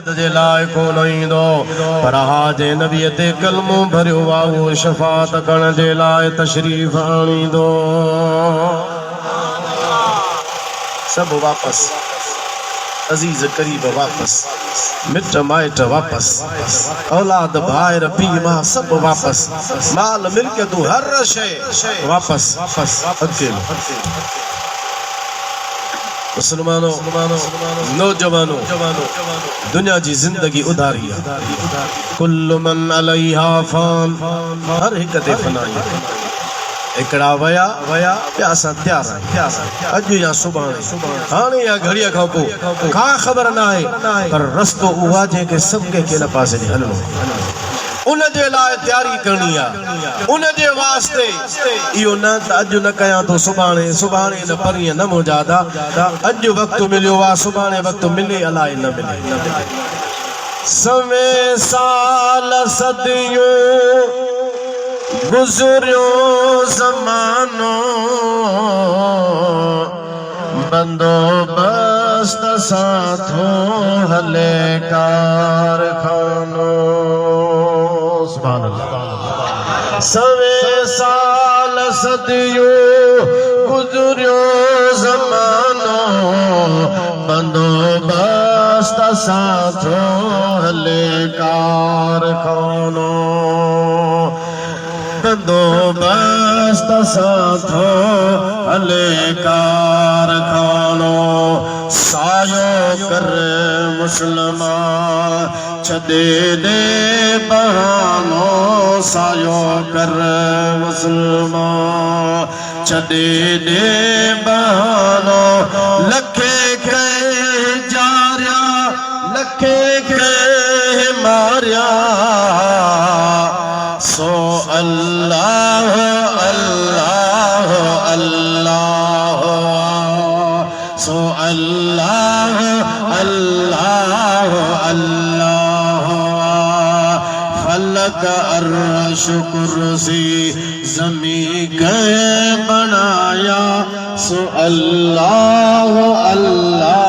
जे लाइ कोन ईंदो पर हाजे नबीअ ते कलमो भरियो आ उहो शफ़ाअत करण जे लाइ तशरीफ़ आणींदो। सब वापस अजीज करीब वापस मिट माइट वापस औलाद भाइर पी मां सब वापस माल मिल्कियतूं हर शइ वापस अकेलो। मुसलमानों नौजवानों दुनिया जी जिंदगी उधारी है। कुल्लु मन अलैहा फान हर हिक ते फनाई एकड़ा वया प्या सा तैयार अज या सुभाणे हाणे या घड़िया खां पोइ का खबर ना है पर रस्तो उहा जेके सब के केन पासे हलणो उन जे लाइ तैयारी करनी है। उन जे वास्ते इहो न अज न कया तो सुभाणे न परीं न मुजादा अज वक्त मिलियो आ सुभाणे वक्त मिले अलाए न मिले। सवे साल सदियों गुजरियो ज़मानो बंदोबस्त साथो हले कारखानो। सुभान अल्लाह। सवे साल सदियों गुजरियो ज़मानो बंदोबस्त साथो हले कारखानो। बंदोबस्त साथो हले कारखानो। सायो कर मुसलमान छदे दे बहानो। सायो कर मुसलमान छदे दे बहानो। लखे के जारिया लखे के मारिया सो अल्लाह अल्लाह अल्लाह सो अल्लाह अल्लाह अल्लाह। फलक अर्श कुर्सी ज़मी के बनाया सो अल्लाह अल्लाह